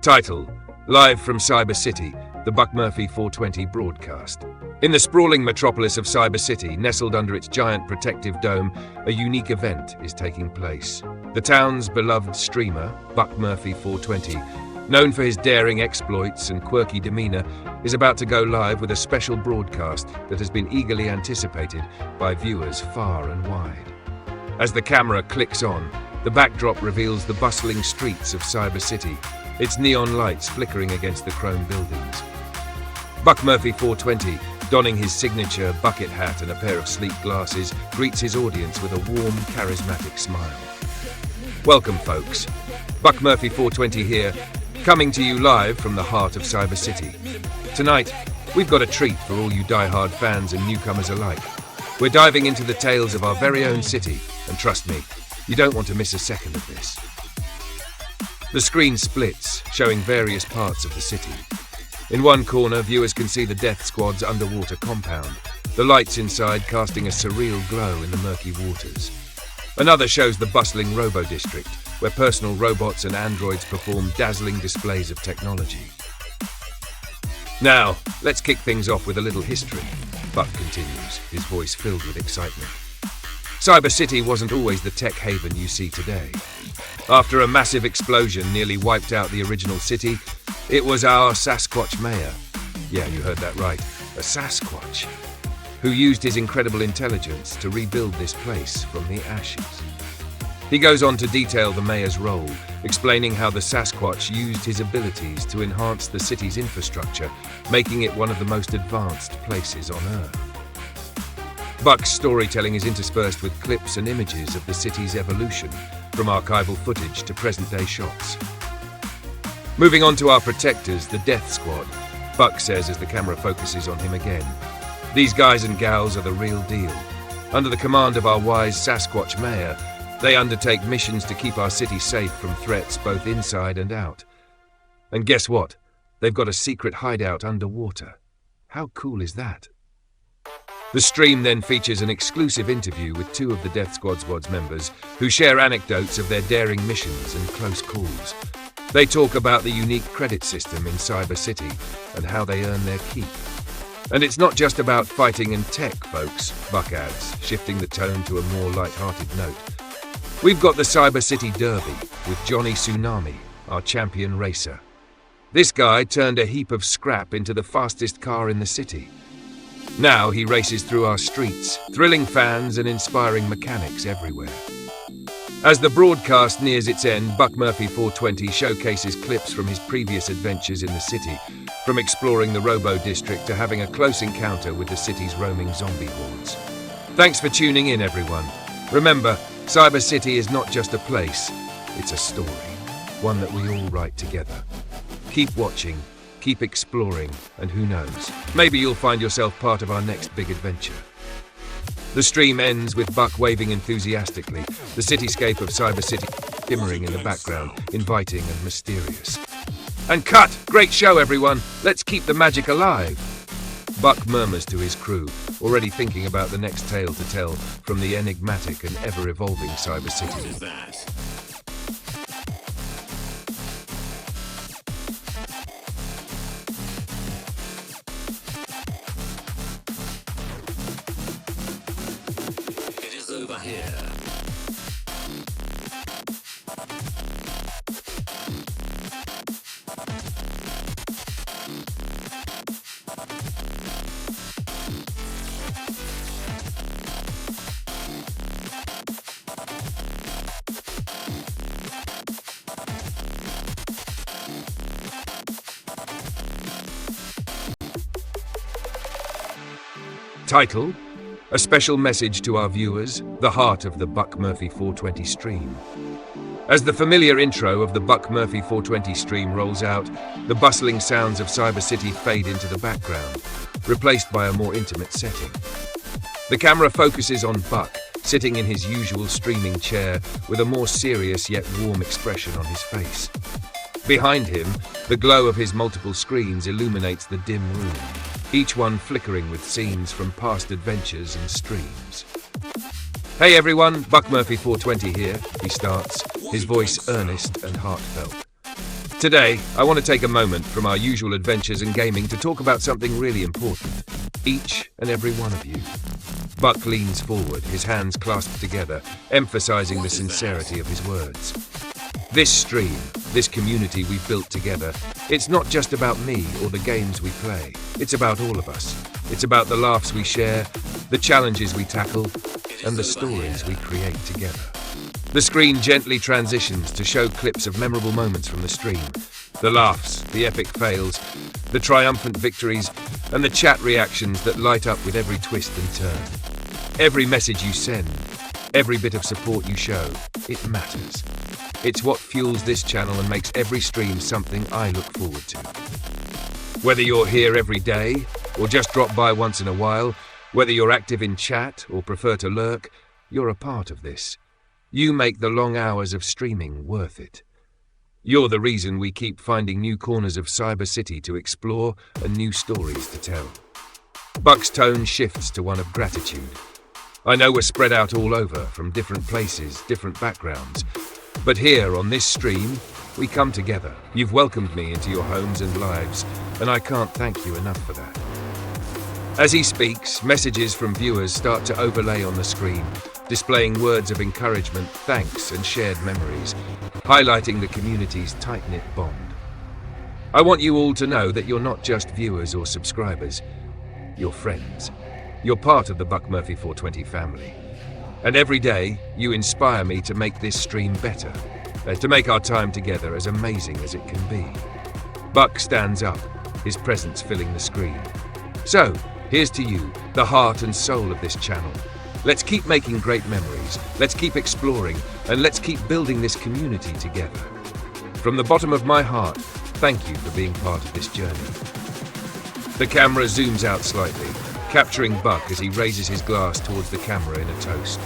Title: Live from Cyber City, the Buck Murphy 420 broadcast. In the sprawling metropolis of Cyber City, nestled under its giant protective dome, a unique event is taking place. The town's beloved streamer, Buck Murphy 420, known for his daring exploits and quirky demeanor, is about to go live with a special broadcast that has been eagerly anticipated by viewers far and wide. As the camera clicks on, the backdrop reveals the bustling streets of Cyber City, its neon lights flickering against the chrome buildings. Buck Murphy 420, donning his signature bucket hat and a pair of sleek glasses, greets his audience with a warm, charismatic smile. Welcome, folks. Buck Murphy 420 here, coming to you live from the heart of Cyber City. Tonight, we've got a treat for all you die-hard fans and newcomers alike. We're diving into the tales of our very own city, and trust me, you don't want to miss a second of this. The screen splits, showing various parts of the city. In one corner, viewers can see the Death Squad's underwater compound, the lights inside casting a surreal glow in the murky waters. Another shows the bustling robo-district, where personal robots and androids perform dazzling displays of technology. Now, let's kick things off with a little history, Buck continues, his voice filled with excitement. Cyber City wasn't always the tech haven you see today. After a massive explosion nearly wiped out the original city, it was our Sasquatch mayor, yeah, you heard that right, a Sasquatch, who used his incredible intelligence to rebuild this place from the ashes. He goes on to detail the mayor's role, explaining how the Sasquatch used his abilities to enhance the city's infrastructure, making it one of the most advanced places on Earth. Buck's storytelling is interspersed with clips and images of the city's evolution, from archival footage to present-day shots. Moving on to our protectors, the Death Squad, Buck says as the camera focuses on him again. These guys and gals are the real deal. Under the command of our wise Sasquatch mayor, They undertake missions to keep our city safe from threats both inside and out. And guess what? They've got a secret hideout underwater. How cool is that? The stream then features an exclusive interview with 2 of the Death Squad's members who share anecdotes of their daring missions and close calls. They talk about the unique credit system in Cyber City and how they earn their keep. And it's not just about fighting and tech, folks, Buck adds, shifting the tone to a more light-hearted note. We've got the Cyber City Derby with Johnny Tsunami, our champion racer. This guy turned a heap of scrap into the fastest car in the city. Now he races through our streets, thrilling fans and inspiring mechanics everywhere. As the broadcast nears its end, Buck Murphy 420 showcases clips from his previous adventures in the city, from exploring the Robo District to having a close encounter with the city's roaming zombie hordes. Thanks for tuning in, everyone. Remember, Cyber City is not just a place, it's a story, one that we all write together. Keep watching, keep exploring, and who knows, maybe you'll find yourself part of our next big adventure. The stream ends with Buck waving enthusiastically, the cityscape of Cyber City shimmering in the background, inviting and mysterious. And cut! Great show, everyone! Let's keep the magic alive! Buck murmurs to his crew, already thinking about the next tale to tell from the enigmatic and ever-evolving Cyber City. What is that? It is over here. Title: A special message to our viewers, the heart of the Buck Murphy 420 stream. As the familiar intro of the Buck Murphy 420 stream rolls out, the bustling sounds of Cyber City fade into the background, replaced by a more intimate setting. The camera focuses on Buck, sitting in his usual streaming chair with a more serious yet warm expression on his face. Behind him, the glow of his multiple screens illuminates the dim room, each one flickering with scenes from past adventures and streams. Hey everyone, Buck Murphy 420 here, he starts, his voice earnest and heartfelt. Today, I want to take a moment from our usual adventures and gaming to talk about something really important. Each and every one of you. Buck leans forward, his hands clasped together, emphasizing the sincerity of his words. This stream, this community we've built together, it's not just about me or the games we play. It's about all of us. It's about the laughs we share, the challenges we tackle, and the stories we create together. The screen gently transitions to show clips of memorable moments from the stream. The laughs, the epic fails, the triumphant victories, and the chat reactions that light up with every twist and turn. Every message you send, every bit of support you show, it matters. It's what fuels this channel and makes every stream something I look forward to. Whether you're here every day, or just drop by once in a while, whether you're active in chat or prefer to lurk, you're a part of this. You make the long hours of streaming worth it. You're the reason we keep finding new corners of Cyber City to explore and new stories to tell. Buck's tone shifts to one of gratitude. I know we're spread out all over, from different places, different backgrounds, but here on this stream, we come together. You've welcomed me into your homes and lives, and I can't thank you enough for that. As he speaks, messages from viewers start to overlay on the screen, displaying words of encouragement, thanks, and shared memories, highlighting the community's tight-knit bond. I want you all to know that you're not just viewers or subscribers, you're friends. You're part of the Buck Murphy 420 family. And every day, you inspire me to make this stream better, to make our time together as amazing as it can be. Buck stands up, his presence filling the screen. So, here's to you, the heart and soul of this channel. Let's keep making great memories, let's keep exploring, and let's keep building this community together. From the bottom of my heart, thank you for being part of this journey. The camera zooms out slightly, capturing Buck as he raises his glass towards the camera in a toast.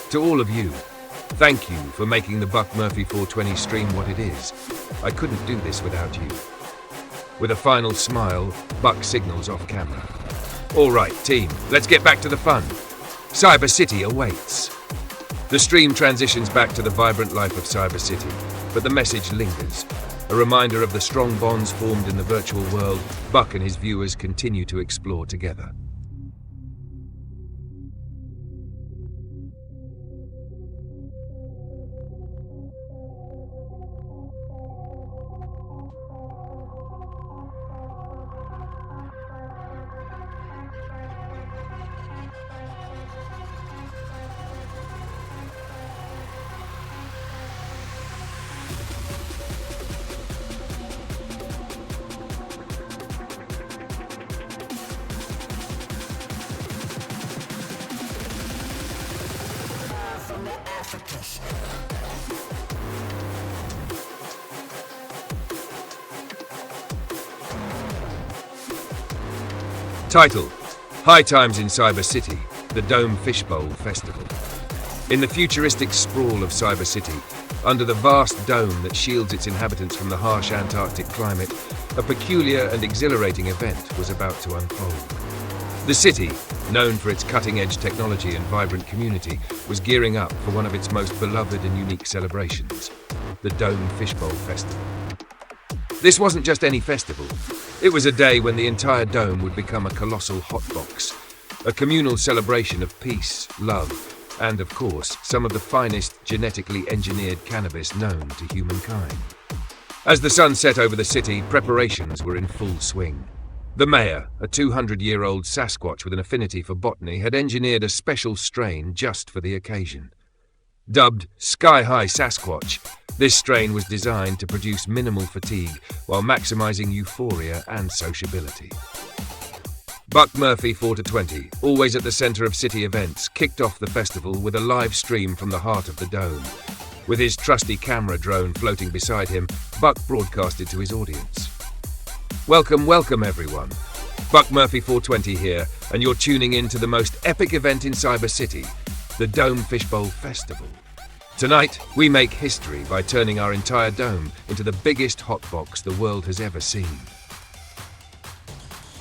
To all of you, Thank you for making the Buck Murphy 420 stream what it is. I couldn't do this without you. With a final smile, Buck signals off camera. All right, team, let's get back to the fun. Cyber City awaits. The stream transitions back to the vibrant life of Cyber City, but the message lingers. A reminder of the strong bonds formed in the virtual world Buck and his viewers continue to explore together. Title: High Times in Cyber City, the Dome Fishbowl Festival. In the futuristic sprawl of Cyber City, under the vast dome that shields its inhabitants from the harsh Antarctic climate, a peculiar and exhilarating event was about to unfold. The city, known for its cutting-edge technology and vibrant community, was gearing up for one of its most beloved and unique celebrations, the Dome Fishbowl Festival. This wasn't just any festival. It was a day when the entire dome would become a colossal hotbox, a communal celebration of peace, love, and, of course, some of the finest genetically engineered cannabis known to humankind. As the sun set over the city, preparations were in full swing. The mayor, a 200-year-old Sasquatch with an affinity for botany, had engineered a special strain just for the occasion. Dubbed Sky High Sasquatch, this strain was designed to produce minimal fatigue while maximizing euphoria and sociability. Buck Murphy 420, always at the center of city events, kicked off the festival with a live stream from the heart of the dome. With his trusty camera drone floating beside him, Buck broadcasted to his audience. Welcome, welcome everyone. Buck Murphy 420 here, and you're tuning in to the most epic event in Cyber City, the Dome Fishbowl Festival. Tonight, we make history by turning our entire dome into the biggest hotbox the world has ever seen.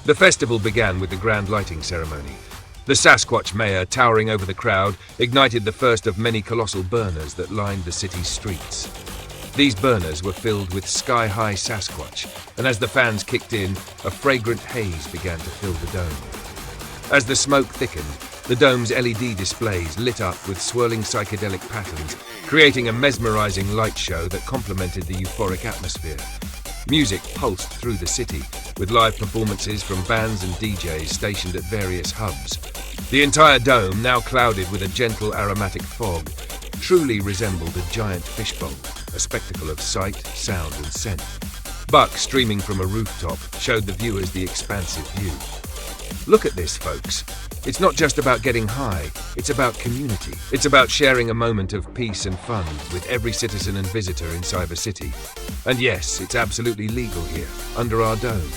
The festival began with the grand lighting ceremony. The Sasquatch mayor, towering over the crowd, ignited the first of many colossal burners that lined the city's streets. These burners were filled with sky-high Sasquatch, and as the fans kicked in, a fragrant haze began to fill the dome. As the smoke thickened, the dome's LED displays lit up with swirling psychedelic patterns, creating a mesmerizing light show that complemented the euphoric atmosphere. Music pulsed through the city, with live performances from bands and DJs stationed at various hubs. The entire dome, now clouded with a gentle aromatic fog, truly resembled a giant fishbowl, a spectacle of sight, sound and scent. Buck, streaming from a rooftop, showed the viewers the expansive view. Look at this, folks. It's not just about getting high, it's about community. It's about sharing a moment of peace and fun with every citizen and visitor in Cyber City. And yes, it's absolutely legal here, under our dome.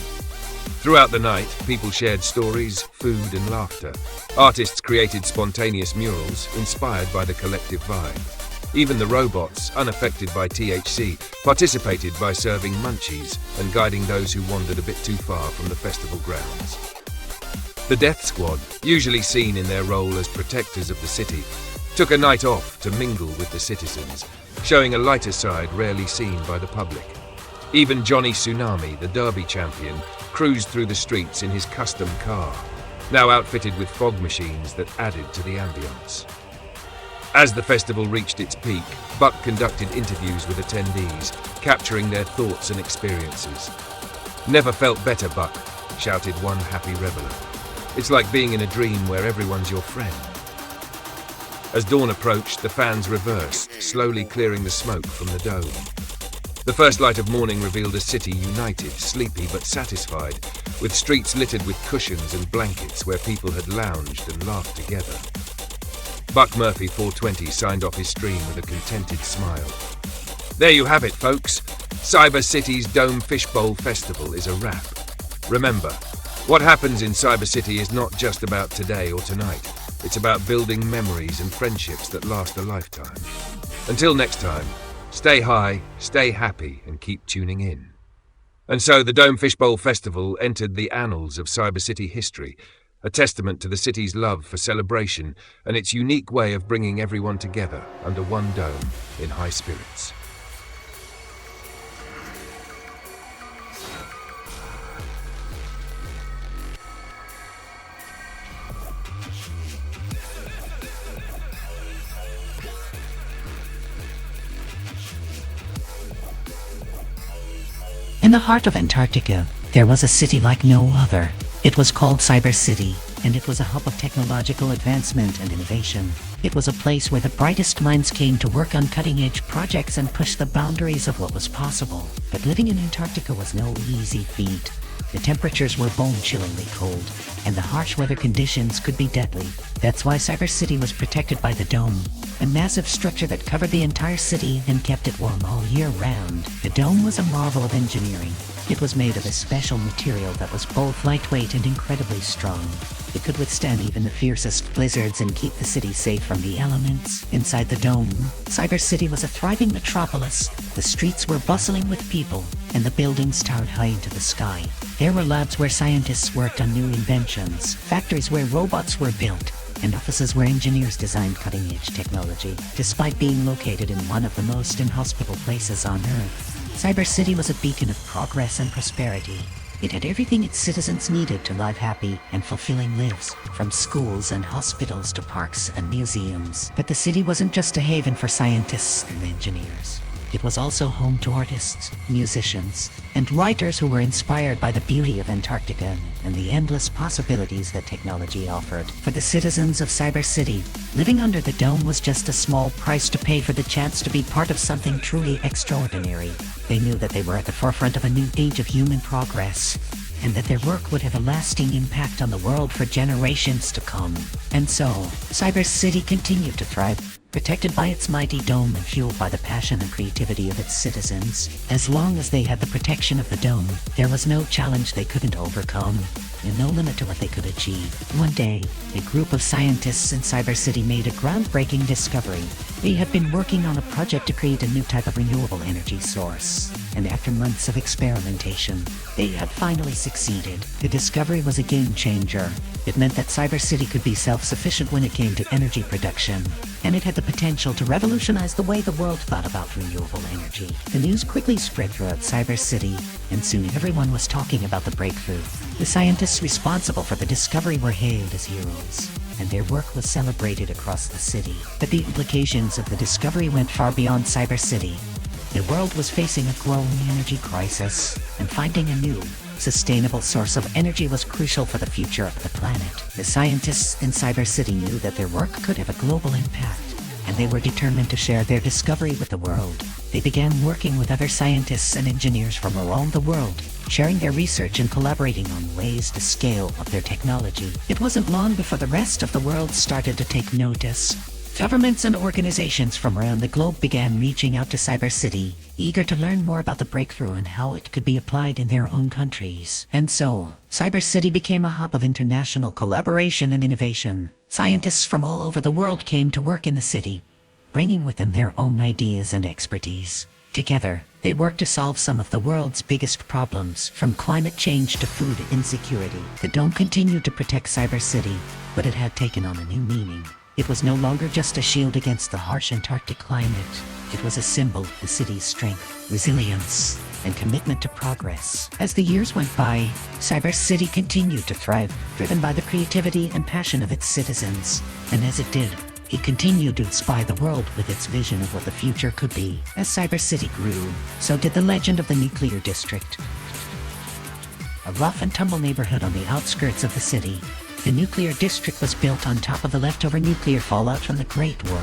Throughout the night, people shared stories, food and laughter. Artists created spontaneous murals inspired by the collective vibe. Even the robots, unaffected by THC, participated by serving munchies and guiding those who wandered a bit too far from the festival grounds. The Death Squad, usually seen in their role as protectors of the city, took a night off to mingle with the citizens, showing a lighter side rarely seen by the public. Even Johnny Tsunami, the Derby champion, cruised through the streets in his custom car, now outfitted with fog machines that added to the ambience. As the festival reached its peak, Buck conducted interviews with attendees, capturing their thoughts and experiences. "Never felt better, Buck," shouted one happy reveler. "It's like being in a dream where everyone's your friend." As dawn approached, the fans reversed, slowly clearing the smoke from the dome. The first light of morning revealed a city united, sleepy but satisfied, with streets littered with cushions and blankets where people had lounged and laughed together. Buck Murphy 420 signed off his stream with a contented smile. There you have it, folks. Cyber City's Dome Fishbowl Festival is a wrap. Remember, what happens in Cyber City is not just about today or tonight. It's about building memories and friendships that last a lifetime. Until next time, stay high, stay happy, and keep tuning in. And so the Dome Fishbowl Festival entered the annals of Cyber City history, a testament to the city's love for celebration and its unique way of bringing everyone together under one dome in high spirits. In the heart of Antarctica, there was a city like no other. It was called Cyber City, and it was a hub of technological advancement and innovation. It was a place where the brightest minds came to work on cutting-edge projects and push the boundaries of what was possible. But living in Antarctica was no easy feat. The temperatures were bone-chillingly cold, and the harsh weather conditions could be deadly. That's why Cyber City was protected by the dome, a massive structure that covered the entire city and kept it warm all year round. The dome was a marvel of engineering. It was made of a special material that was both lightweight and incredibly strong. It could withstand even the fiercest blizzards and keep the city safe from the elements. Inside the dome, Cyber City was a thriving metropolis. The streets were bustling with people, and the buildings towered high into the sky. There were labs where scientists worked on new inventions, factories where robots were built, and offices where engineers designed cutting-edge technology. Despite being located in one of the most inhospitable places on Earth, Cyber City was a beacon of progress and prosperity. It had everything its citizens needed to live happy and fulfilling lives, from schools and hospitals to parks and museums. But the city wasn't just a haven for scientists and engineers. It was also home to artists, musicians, and writers who were inspired by the beauty of Antarctica and the endless possibilities that technology offered. For the citizens of Cyber City, living under the dome was just a small price to pay for the chance to be part of something truly extraordinary. They knew that they were at the forefront of a new age of human progress, and that their work would have a lasting impact on the world for generations to come. And so, Cyber City continued to thrive, protected by its mighty dome and fueled by the passion and creativity of its citizens. As long as they had the protection of the dome, there was no challenge they couldn't overcome, and no limit to what they could achieve. One day, a group of scientists in Cyber City made a groundbreaking discovery. They had been working on a project to create a new type of renewable energy source, and after months of experimentation, they had finally succeeded. The discovery was a game changer. It meant that Cyber City could be self-sufficient when it came to energy production, and it had the potential to revolutionize the way the world thought about renewable energy. The news quickly spread throughout Cyber City, and soon everyone was talking about the breakthrough. The scientists responsible for the discovery were hailed as heroes, and their work was celebrated across the city. But the implications of the discovery went far beyond Cyber City. The world was facing a growing energy crisis, and finding a new, sustainable source of energy was crucial for the future of the planet. The scientists in Cyber City knew that their work could have a global impact, and they were determined to share their discovery with the world. They began working with other scientists and engineers from around the world, sharing their research and collaborating on ways to scale up their technology. It wasn't long before the rest of the world started to take notice. Governments and organizations from around the globe began reaching out to Cyber City, eager to learn more about the breakthrough and how it could be applied in their own countries. And so, Cyber City became a hub of international collaboration and innovation. Scientists from all over the world came to work in the city, bringing with them their own ideas and expertise. Together, they worked to solve some of the world's biggest problems, from climate change to food insecurity. The dome continued to protect Cyber City, but it had taken on a new meaning. It was no longer just a shield against the harsh Antarctic climate. It was a symbol of the city's strength, resilience, and commitment to progress. As the years went by, Cyber City continued to thrive, driven by the creativity and passion of its citizens. And as it did, it continued to inspire the world with its vision of what the future could be. As Cyber City grew, so did the legend of the Nuclear District. A rough and tumble neighborhood on the outskirts of the city, the Nuclear District was built on top of the leftover nuclear fallout from the Great War,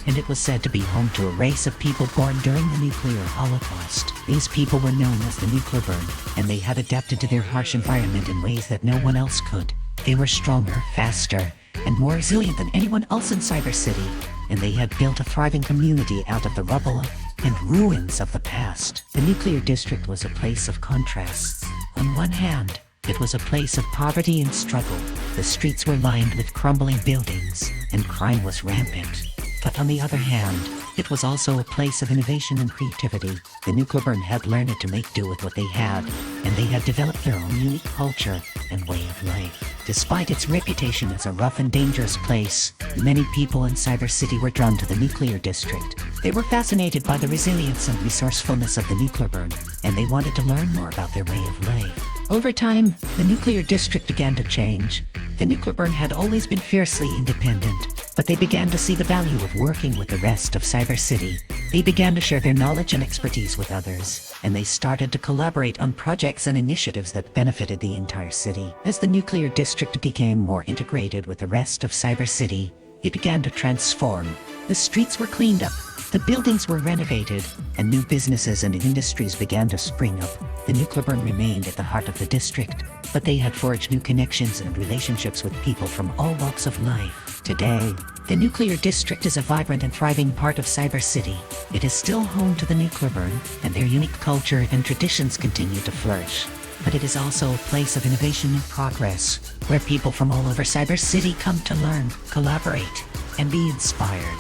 and it was said to be home to a race of people born during the nuclear holocaust. These people were known as the Nuclear Burn, and they had adapted to their harsh environment in ways that no one else could. They were stronger, faster, and more resilient than anyone else in Cyber City, and they had built a thriving community out of the rubble and ruins of the past. The Nuclear District was a place of contrasts. On one hand, it was a place of poverty and struggle. The streets were lined with crumbling buildings, and crime was rampant. But on the other hand, it was also a place of innovation and creativity. The Nucleburn had learned to make do with what they had, and they had developed their own unique culture and way of life. Despite its reputation as a rough and dangerous place, many people in Cyber City were drawn to the nuclear district. They were fascinated by the resilience and resourcefulness of the Nucleburn, and they wanted to learn more about their way of life. Over time, the nuclear district began to change. The Nucleburn had always been fiercely independent, but they began to see the value of working with the rest of Cyber City. They began to share their knowledge and expertise with others, and they started to collaborate on projects and initiatives that benefited the entire city. As the nuclear district became more integrated with the rest of Cyber City, it began to transform. The streets were cleaned up, the buildings were renovated, and new businesses and industries began to spring up. The Nucleburn remained at the heart of the district, but they had forged new connections and relationships with people from all walks of life. Today, the nuclear district is a vibrant and thriving part of Cyber City. It is still home to the Nucleburn, and their unique culture and traditions continue to flourish. But it is also a place of innovation and progress, where people from all over Cyber City come to learn, collaborate, and be inspired.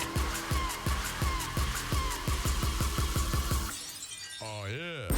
Oh yeah.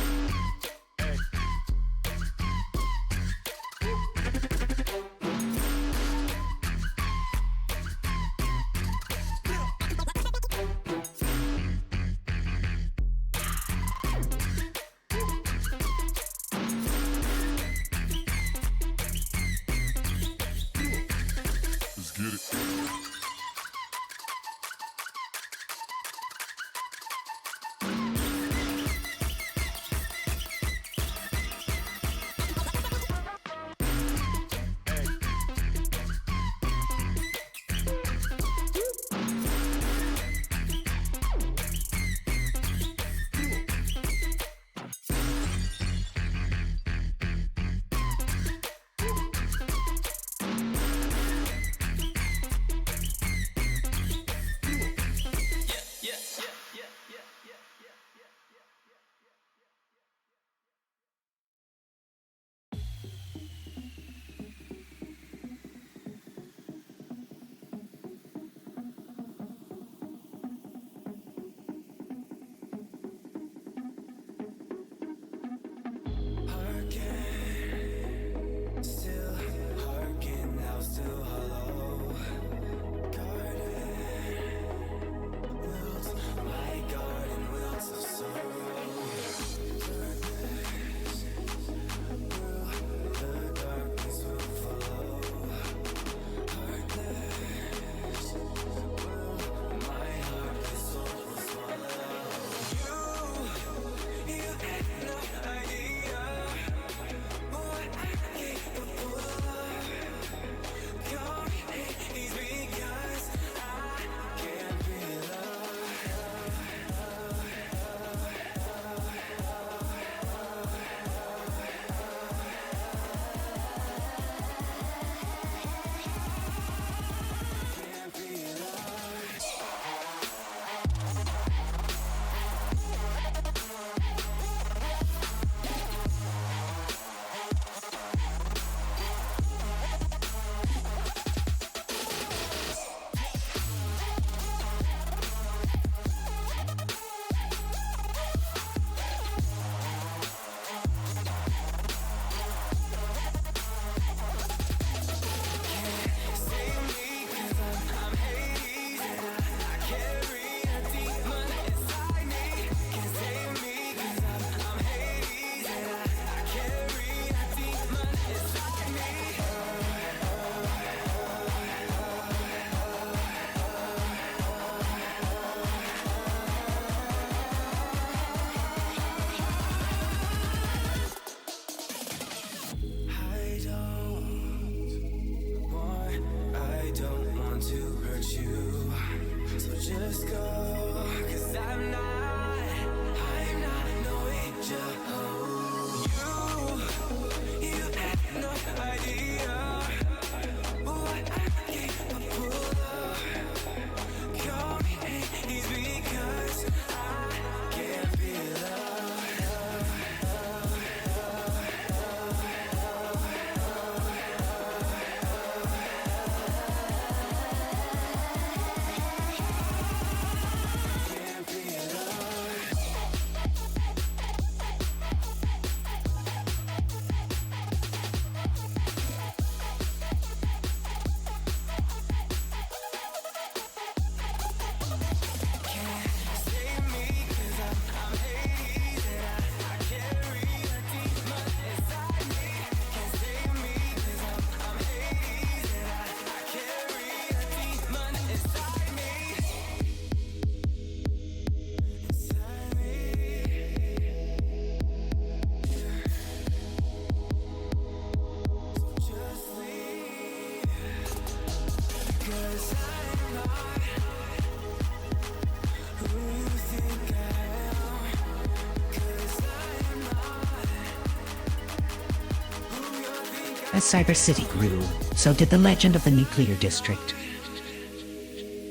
Let's get it. As Cyber City grew, so did the legend of the nuclear district.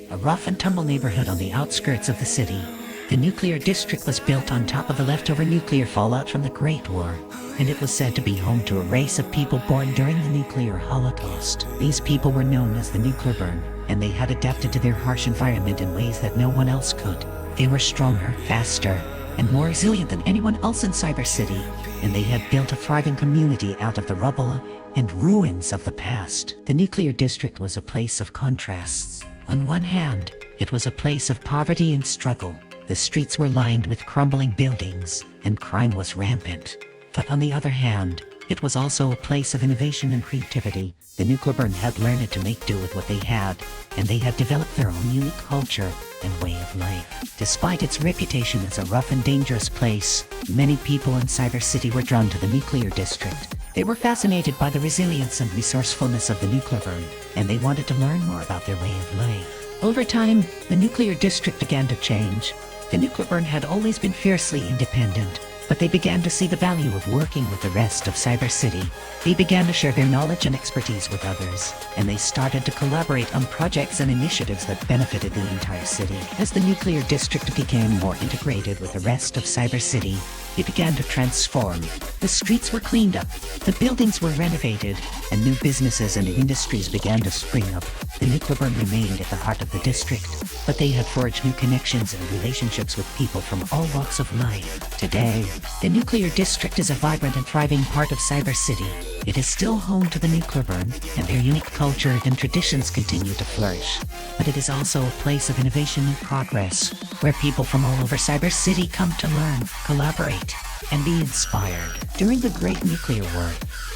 A rough and tumble neighborhood on the outskirts of the city. The nuclear district was built on top of the leftover nuclear fallout from the Great War, and it was said to be home to a race of people born during the nuclear holocaust. These people were known as the nuclear burn, and they had adapted to their harsh environment in ways that no one else could. They were stronger, faster, and more resilient than anyone else in Cyber City, and they had built a thriving community out of the rubble and ruins of the past. The nuclear district was a place of contrasts. On one hand, it was a place of poverty and struggle. The streets were lined with crumbling buildings, and crime was rampant. But on the other hand, it was also a place of innovation and creativity. The nuclear burn had learned to make do with what they had, and they had developed their own unique culture and way of life. Despite its reputation as a rough and dangerous place, many people in Cyber City were drawn to the nuclear district. They were fascinated by the resilience and resourcefulness of the nuclear burn, and they wanted to learn more about their way of life. Over time, the nuclear district began to change. The nuclear burn had always been fiercely independent, but they began to see the value of working with the rest of Cyber City. They began to share their knowledge and expertise with others, and they started to collaborate on projects and initiatives that benefited the entire city. As the nuclear district became more integrated with the rest of Cyber City, it began to transform. The streets were cleaned up, the buildings were renovated, and new businesses and industries began to spring up. The nuclear burn remained at the heart of the district, but they had forged new connections and relationships with people from all walks of life. Today, the nuclear district is a vibrant and thriving part of Cyber City. It is still home to the nuclear burn, and their unique culture and traditions continue to flourish. But it is also a place of innovation and progress, where people from all over Cyber City come to learn, collaborate, and be inspired. During the Great Nuclear War,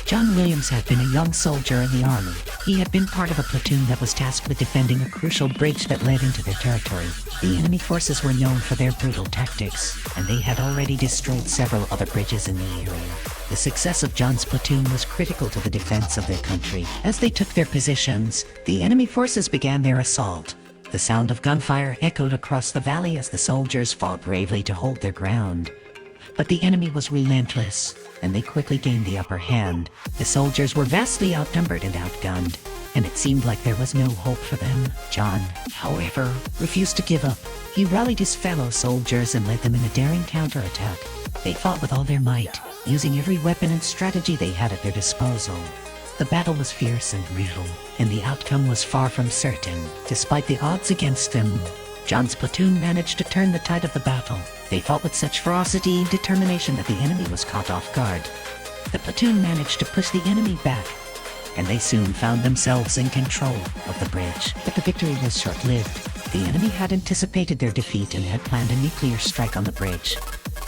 John Williams had been a young soldier in the army. He had been part of a platoon that was tasked with defending a crucial bridge that led into their territory. The enemy forces were known for their brutal tactics, and they had already destroyed several other bridges in the area. The success of John's platoon was critical to the defense of their country. As they took their positions, the enemy forces began their assault. The sound of gunfire echoed across the valley as the soldiers fought bravely to hold their ground. But the enemy was relentless, and they quickly gained the upper hand. The soldiers were vastly outnumbered and outgunned, and it seemed like there was no hope for them. John, however, refused to give up. He rallied his fellow soldiers and led them in a daring counterattack. They fought with all their might, using every weapon and strategy they had at their disposal. The battle was fierce and brutal, and the outcome was far from certain. Despite the odds against them, John's platoon managed to turn the tide of the battle. They fought with such ferocity and determination that the enemy was caught off guard. The platoon managed to push the enemy back, and they soon found themselves in control of the bridge. But the victory was short-lived. The enemy had anticipated their defeat and had planned a nuclear strike on the bridge.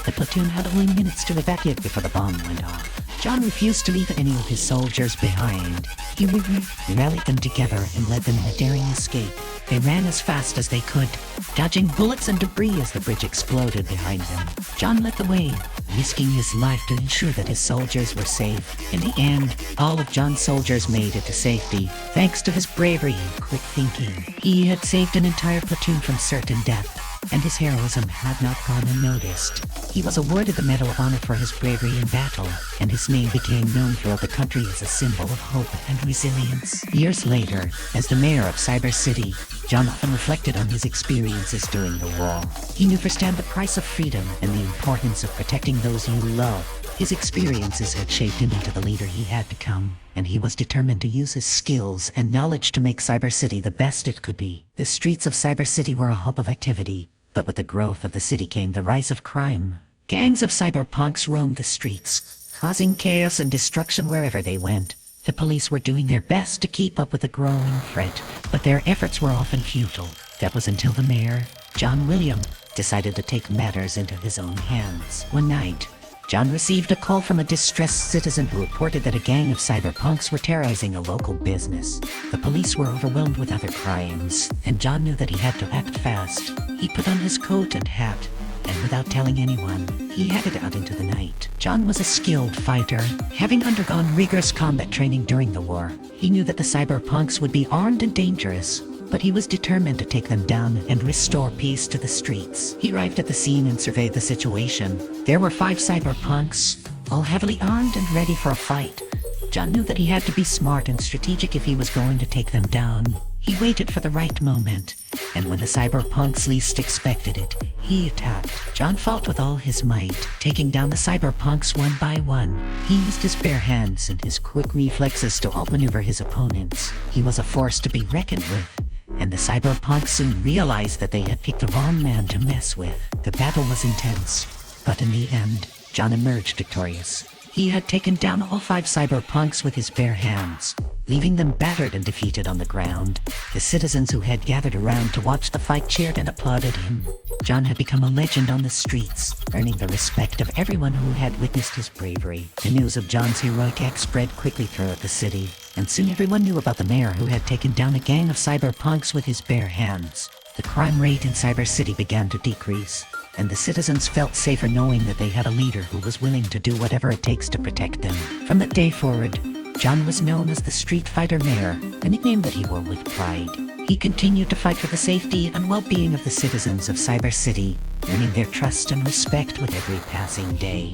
The platoon had only minutes to evacuate before the bomb went off. John refused to leave any of his soldiers behind. He rallied them together and led them in a daring escape. They ran as fast as they could, dodging bullets and debris as the bridge exploded behind them. John led the way, risking his life to ensure that his soldiers were safe. In the end, all of John's soldiers made it to safety, thanks to his bravery and quick thinking. He had saved an entire platoon from certain death, and his heroism had not gone unnoticed. He was awarded the Medal of Honor for his bravery in battle, and his name became known throughout the country as a symbol of hope and resilience. Years later, as the mayor of Cyber City, John often reflected on his experiences during the war. He knew firsthand the price of freedom and the importance of protecting those you love. His experiences had shaped him into the leader he had become, and he was determined to use his skills and knowledge to make Cyber City the best it could be. The streets of Cyber City were a hub of activity, but with the growth of the city came the rise of crime. Gangs of cyberpunks roamed the streets, causing chaos and destruction wherever they went. The police were doing their best to keep up with the growing threat, but their efforts were often futile. That was until the mayor, John Williams, decided to take matters into his own hands. One night, John received a call from a distressed citizen who reported that a gang of cyberpunks were terrorizing a local business. The police were overwhelmed with other crimes, and John knew that he had to act fast. He put on his coat and hat, and without telling anyone, he headed out into the night. John was a skilled fighter, having undergone rigorous combat training during the war. He knew that the cyberpunks would be armed and dangerous, but he was determined to take them down and restore peace to the streets. He arrived at the scene and surveyed the situation. There were 5 cyberpunks, all heavily armed and ready for a fight. John knew that he had to be smart and strategic if he was going to take them down. He waited for the right moment, and when the cyberpunks least expected it, he attacked. John fought with all his might, taking down the cyberpunks one by one. He used his bare hands and his quick reflexes to outmaneuver his opponents. He was a force to be reckoned with, and the cyberpunks soon realized that they had picked the wrong man to mess with. The battle was intense, but in the end, John emerged victorious. He had taken down all 5 cyberpunks with his bare hands, leaving them battered and defeated on the ground. The citizens who had gathered around to watch the fight cheered and applauded him. John had become a legend on the streets, earning the respect of everyone who had witnessed his bravery. The news of John's heroic act spread quickly throughout the city, and soon everyone knew about the mayor who had taken down a gang of cyberpunks with his bare hands. The crime rate in Cyber City began to decrease, and the citizens felt safer knowing that they had a leader who was willing to do whatever it takes to protect them. From that day forward, John was known as the Street Fighter Mayor, a nickname that he wore with pride. He continued to fight for the safety and well-being of the citizens of Cyber City, earning their trust and respect with every passing day.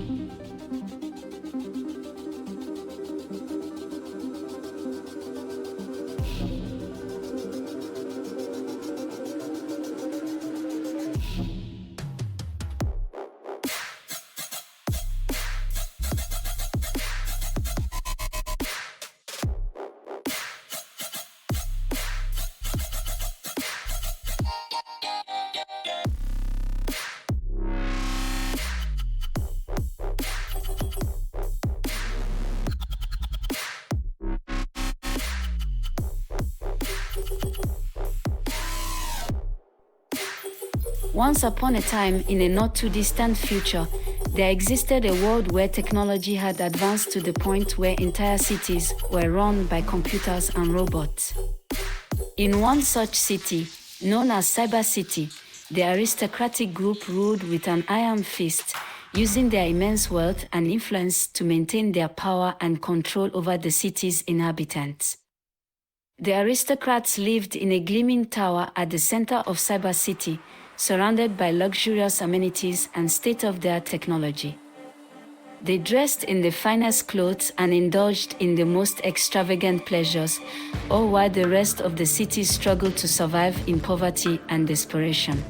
Once upon a time, in a not-too-distant future, there existed a world where technology had advanced to the point where entire cities were run by computers and robots. In one such city, known as Cyber City, the aristocratic group ruled with an iron fist, using their immense wealth and influence to maintain their power and control over the city's inhabitants. The aristocrats lived in a gleaming tower at the center of Cyber City, surrounded by luxurious amenities and state-of-the-art technology. They dressed in the finest clothes and indulged in the most extravagant pleasures, all while the rest of the city struggled to survive in poverty and desperation.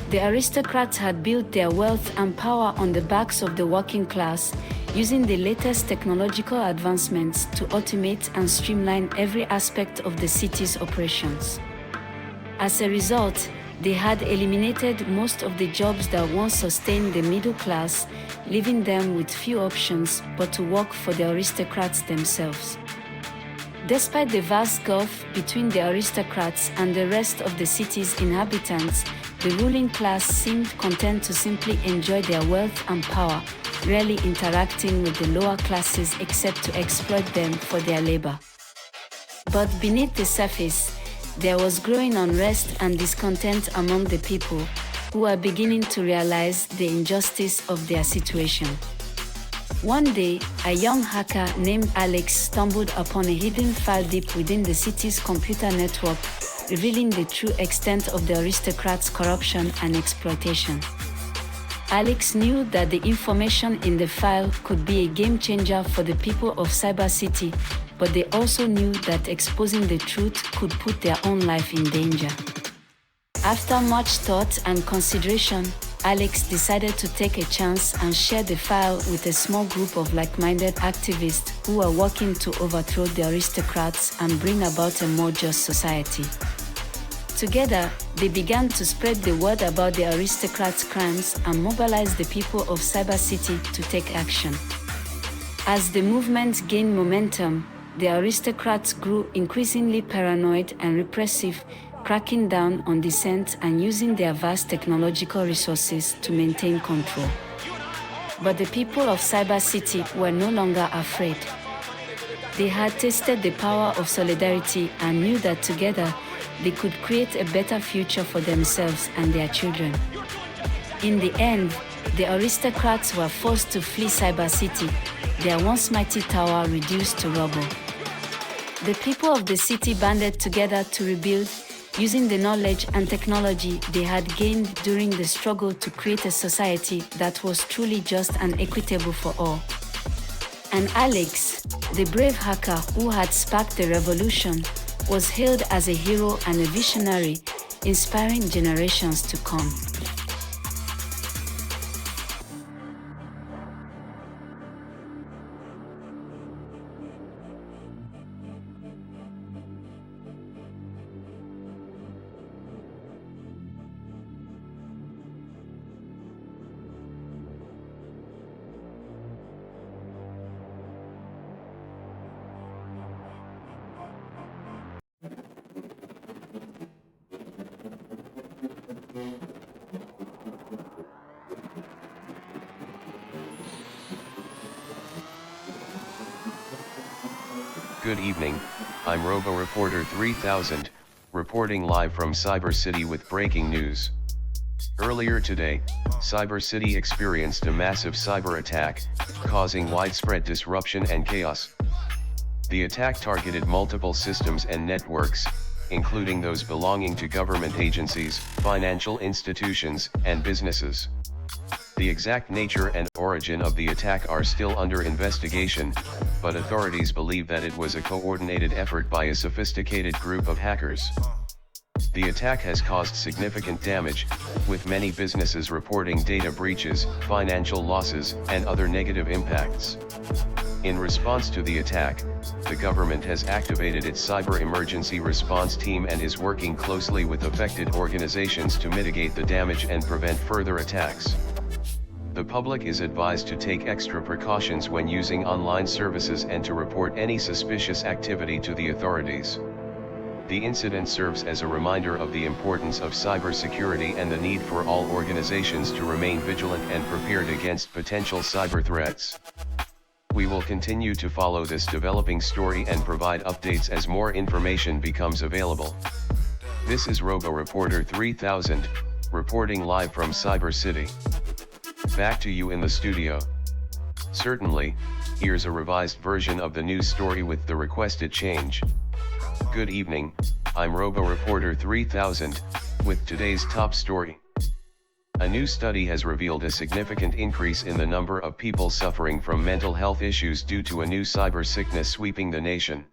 The aristocrats had built their wealth and power on the backs of the working class, using the latest technological advancements to automate and streamline every aspect of the city's operations. As a result, they had eliminated most of the jobs that once sustained the middle class, leaving them with few options but to work for the aristocrats themselves. Despite the vast gulf between the aristocrats and the rest of the city's inhabitants, the ruling class seemed content to simply enjoy their wealth and power, rarely interacting with the lower classes except to exploit them for their labor. But beneath the surface, there was growing unrest and discontent among the people, who were beginning to realize the injustice of their situation. One day, a young hacker named Alex stumbled upon a hidden file deep within the city's computer network, revealing the true extent of the aristocrats' corruption and exploitation. Alex knew that the information in the file could be a game changer for the people of Cyber City, but they also knew that exposing the truth could put their own life in danger. After much thought and consideration, Alex decided to take a chance and share the file with a small group of like-minded activists who were working to overthrow the aristocrats and bring about a more just society. Together, they began to spread the word about the aristocrats' crimes and mobilize the people of Cyber City to take action. As the movement gained momentum, the aristocrats grew increasingly paranoid and repressive, cracking down on dissent and using their vast technological resources to maintain control. But the people of Cyber City were no longer afraid. They had tasted the power of solidarity and knew that together they could create a better future for themselves and their children. In the end, the aristocrats were forced to flee Cyber City, their once mighty tower reduced to rubble. The people of the city banded together to rebuild, using the knowledge and technology they had gained during the struggle to create a society that was truly just and equitable for all. And Alex, The brave hacker who had sparked the revolution was hailed as a hero and a visionary, inspiring generations to come. Good evening, I'm Robo-Reporter 3000, reporting live from Cyber City with breaking news. Earlier today, Cyber City experienced a massive cyber attack, causing widespread disruption and chaos. The attack targeted multiple systems and networks, including those belonging to government agencies, financial institutions, and businesses. The exact nature and origin of the attack are still under investigation, but authorities believe that it was a coordinated effort by a sophisticated group of hackers. The attack has caused significant damage, with many businesses reporting data breaches, financial losses, and other negative impacts. In response to the attack, the government has activated its cyber emergency response team and is working closely with affected organizations to mitigate the damage and prevent further attacks. The public is advised to take extra precautions when using online services and to report any suspicious activity to the authorities. The incident serves as a reminder of the importance of cybersecurity and the need for all organizations to remain vigilant and prepared against potential cyber threats. We will continue to follow this developing story and provide updates as more information becomes available. This is Robo-Reporter 3000, reporting live from Cyber City. Back to you in the studio. Certainly, here's a revised version of the news story with the requested change. Good evening, I'm Robo-Reporter 3000, with today's top story. A new study has revealed a significant increase in the number of people suffering from mental health issues due to a new cyber sickness sweeping the nation.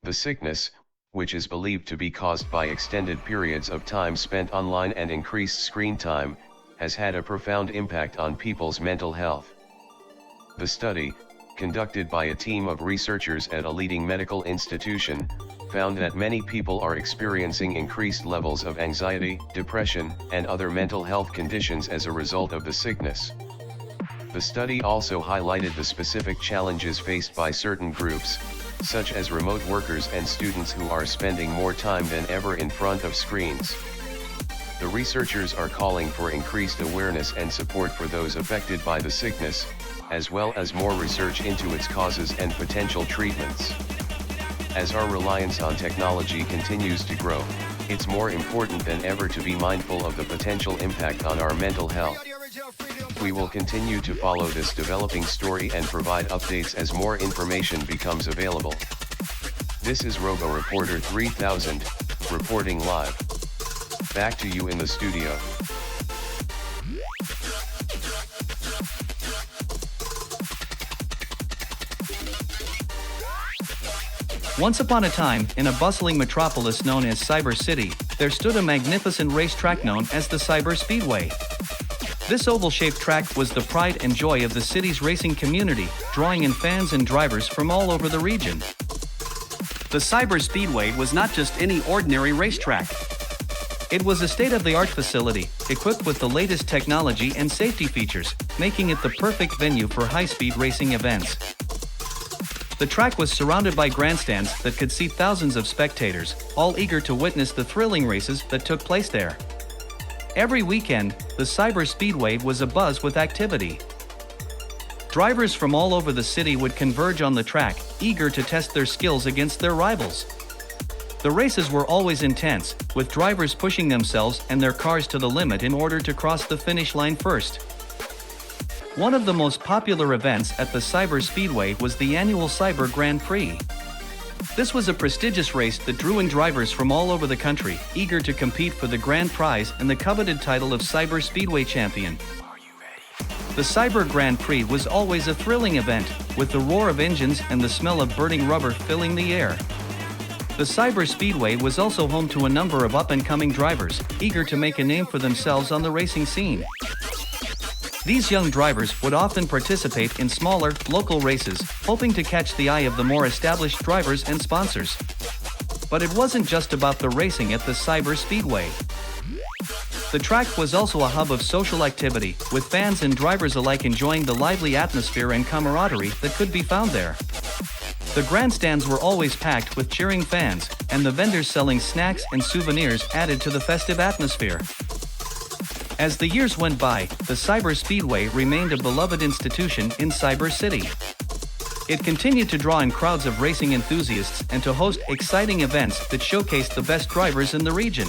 The sickness, which is believed to be caused by extended periods of time spent online and increased screen time, has had a profound impact on people's mental health. The study, conducted by a team of researchers at a leading medical institution, found that many people are experiencing increased levels of anxiety, depression, and other mental health conditions as a result of the sickness. The study also highlighted the specific challenges faced by certain groups, such as remote workers and students who are spending more time than ever in front of screens. The researchers are calling for increased awareness and support for those affected by the sickness, as well as more research into its causes and potential treatments. As our reliance on technology continues to grow, it's more important than ever to be mindful of the potential impact on our mental health. We will continue to follow this developing story and provide updates as more information becomes available. This is Robo-Reporter 3000, reporting live. Back to you in the studio. Once upon a time, in a bustling metropolis known as Cyber City, there stood a magnificent racetrack known as the Cyber Speedway. This oval-shaped track was the pride and joy of the city's racing community, drawing in fans and drivers from all over the region. The Cyber Speedway was not just any ordinary racetrack. It was a state-of-the-art facility, equipped with the latest technology and safety features, making it the perfect venue for high-speed racing events. The track was surrounded by grandstands that could seat thousands of spectators, all eager to witness the thrilling races that took place there. Every weekend, the Cyber Speedway was abuzz with activity. Drivers from all over the city would converge on the track, eager to test their skills against their rivals. The races were always intense, with drivers pushing themselves and their cars to the limit in order to cross the finish line first. One of the most popular events at the Cyber Speedway was the annual Cyber Grand Prix. This was a prestigious race that drew in drivers from all over the country, eager to compete for the grand prize and the coveted title of Cyber Speedway Champion. The Cyber Grand Prix was always a thrilling event, with the roar of engines and the smell of burning rubber filling the air. The Cyber Speedway was also home to a number of up-and-coming drivers, eager to make a name for themselves on the racing scene. These young drivers would often participate in smaller, local races, hoping to catch the eye of the more established drivers and sponsors. But it wasn't just about the racing at the Cyber Speedway. The track was also a hub of social activity, with fans and drivers alike enjoying the lively atmosphere and camaraderie that could be found there. The grandstands were always packed with cheering fans, and the vendors selling snacks and souvenirs added to the festive atmosphere. As the years went by, the Cyber Speedway remained a beloved institution in Cyber City. It continued to draw in crowds of racing enthusiasts and to host exciting events that showcased the best drivers in the region.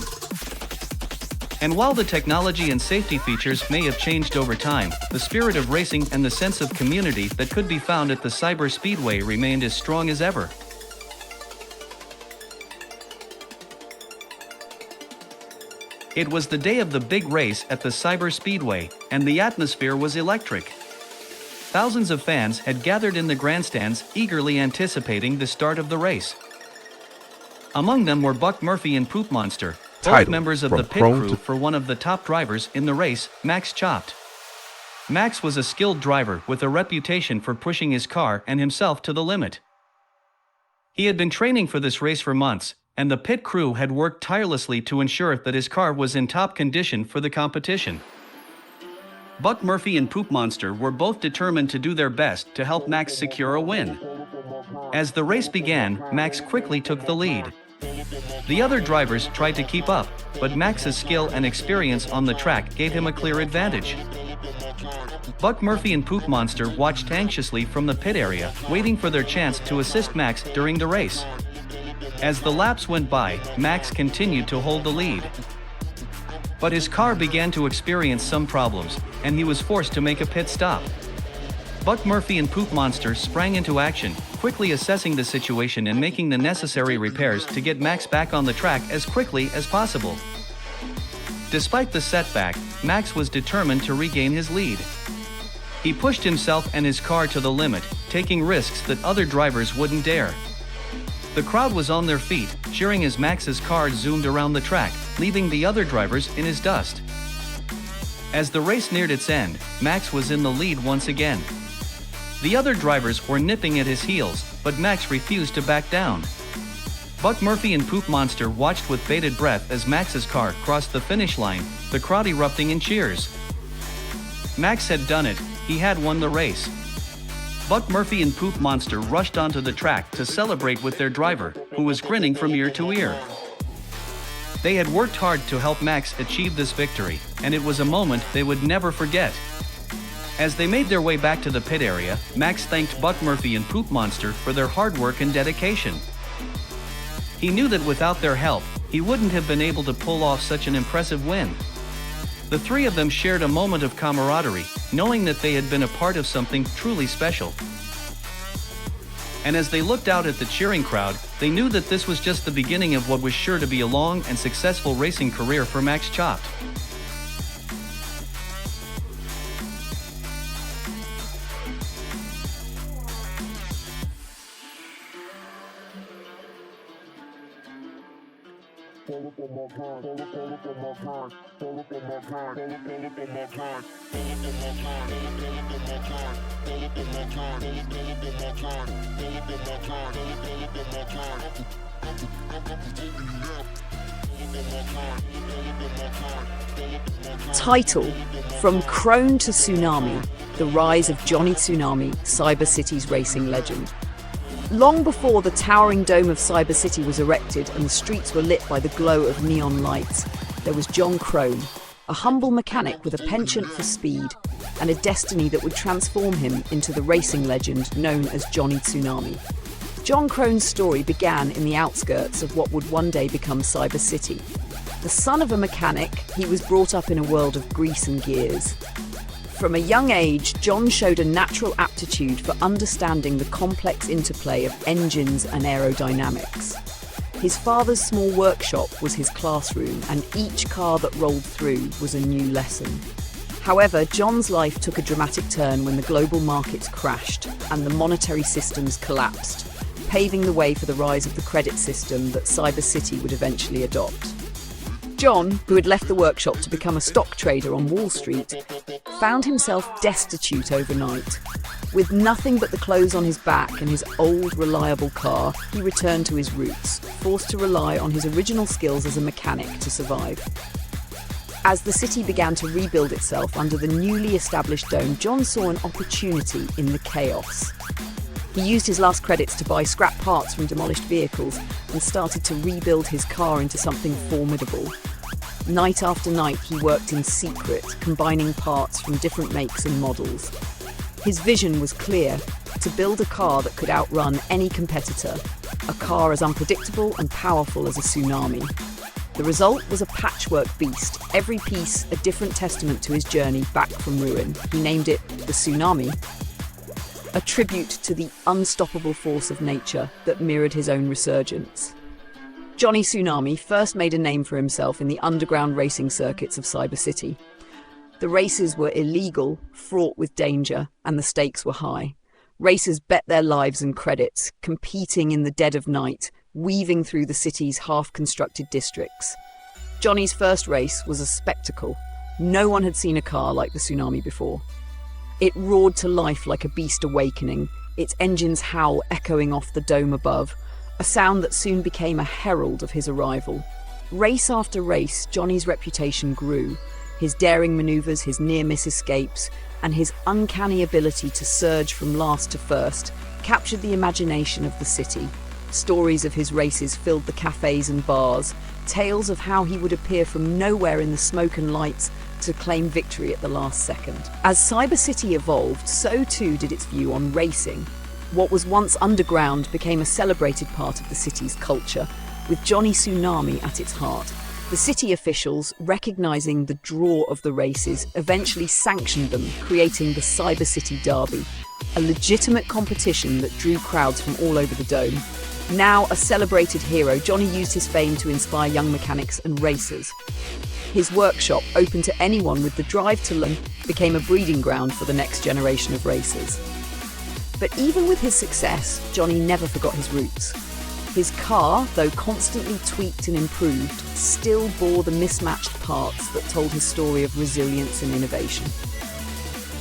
And while the technology and safety features may have changed over time, the spirit of racing and the sense of community that could be found at the Cyber Speedway remained as strong as ever. It was the day of the big race at the Cyber Speedway, and the atmosphere was electric. Thousands of fans had gathered in the grandstands, eagerly anticipating the start of the race. Among them were Buck Murphy and Poop Monster, both members of the pit crew for one of the top drivers in the race, Max Chopped. Max was a skilled driver with a reputation for pushing his car and himself to the limit. He had been training for this race for months, and the pit crew had worked tirelessly to ensure that his car was in top condition for the competition. Buck Murphy and Poop Monster were both determined to do their best to help Max secure a win. As the race began, Max quickly took the lead. The other drivers tried to keep up, but Max's skill and experience on the track gave him a clear advantage. Buck Murphy and Poop Monster watched anxiously from the pit area, waiting for their chance to assist Max during the race. As the laps went by, Max continued to hold the lead. But his car began to experience some problems, and he was forced to make a pit stop. Buck Murphy and Poop Monster sprang into action, quickly assessing the situation and making the necessary repairs to get Max back on the track as quickly as possible. Despite the setback, Max was determined to regain his lead. He pushed himself and his car to the limit, taking risks that other drivers wouldn't dare. The crowd was on their feet, cheering as Max's car zoomed around the track, leaving the other drivers in his dust. As the race neared its end, Max was in the lead once again. The other drivers were nipping at his heels, but Max refused to back down. Buck Murphy and Poop Monster watched with bated breath as Max's car crossed the finish line, the crowd erupting in cheers. Max had done it, he had won the race. Buck Murphy and Poop Monster rushed onto the track to celebrate with their driver, who was grinning from ear to ear. They had worked hard to help Max achieve this victory, and it was a moment they would never forget. As they made their way back to the pit area, Max thanked Buck Murphy and Poop Monster for their hard work and dedication. He knew that without their help, he wouldn't have been able to pull off such an impressive win. The three of them shared a moment of camaraderie, knowing that they had been a part of something truly special. And as they looked out at the cheering crowd, they knew that this was just the beginning of what was sure to be a long and successful racing career for Max Chopped. Title: From Crone to Tsunami, The Rise of Johnny Tsunami, Cyber City's racing legend. Long before the towering dome of Cyber City was erected and the streets were lit by the glow of neon lights, there was John Crone, a humble mechanic with a penchant for speed and a destiny that would transform him into the racing legend known as Johnny Tsunami. John Crone's story began in the outskirts of what would one day become Cyber City. The son of a mechanic, he was brought up in a world of grease and gears. From a young age, John showed a natural aptitude for understanding the complex interplay of engines and aerodynamics. His father's small workshop was his classroom, and each car that rolled through was a new lesson. However, John's life took a dramatic turn when the global markets crashed and the monetary systems collapsed, paving the way for the rise of the credit system that Cyber City would eventually adopt. John, who had left the workshop to become a stock trader on Wall Street, found himself destitute overnight. With nothing but the clothes on his back and his old, reliable car, he returned to his roots, forced to rely on his original skills as a mechanic to survive. As the city began to rebuild itself under the newly established dome, John saw an opportunity in the chaos. He used his last credits to buy scrap parts from demolished vehicles and started to rebuild his car into something formidable. Night after night, he worked in secret, combining parts from different makes and models. His vision was clear: to build a car that could outrun any competitor, a car as unpredictable and powerful as a tsunami. The result was a patchwork beast, every piece a different testament to his journey back from ruin. He named it the Tsunami, a tribute to the unstoppable force of nature that mirrored his own resurgence. Johnny Tsunami first made a name for himself in the underground racing circuits of Cyber City. The races were illegal, fraught with danger, and the stakes were high. Racers bet their lives and credits, competing in the dead of night, weaving through the city's half-constructed districts. Johnny's first race was a spectacle. No one had seen a car like the Tsunami before. It roared to life like a beast awakening, its engine's howl echoing off the dome above, a sound that soon became a herald of his arrival. Race after race, Johnny's reputation grew. His daring maneuvers, his near-miss escapes, and his uncanny ability to surge from last to first captured the imagination of the city. Stories of his races filled the cafes and bars, tales of how he would appear from nowhere in the smoke and lights to claim victory at the last second. As Cyber City evolved, so too did its view on racing. What was once underground became a celebrated part of the city's culture, with Johnny Tsunami at its heart. The city officials, recognizing the draw of the races, eventually sanctioned them, creating the Cyber City Derby, a legitimate competition that drew crowds from all over the dome. Now a celebrated hero, Johnny used his fame to inspire young mechanics and racers. His workshop, open to anyone with the drive to learn, became a breeding ground for the next generation of racers. But even with his success, Johnny never forgot his roots. His car, though constantly tweaked and improved, still bore the mismatched parts that told his story of resilience and innovation.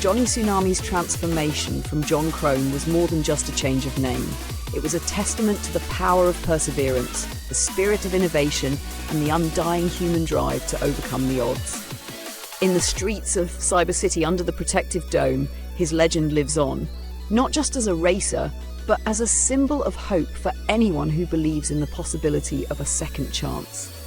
Johnny Tsunami's transformation from John Crone was more than just a change of name. It was a testament to the power of perseverance, the spirit of innovation, and the undying human drive to overcome the odds. In the streets of Cyber City under the protective dome, his legend lives on, not just as a racer, but as a symbol of hope for anyone who believes in the possibility of a second chance.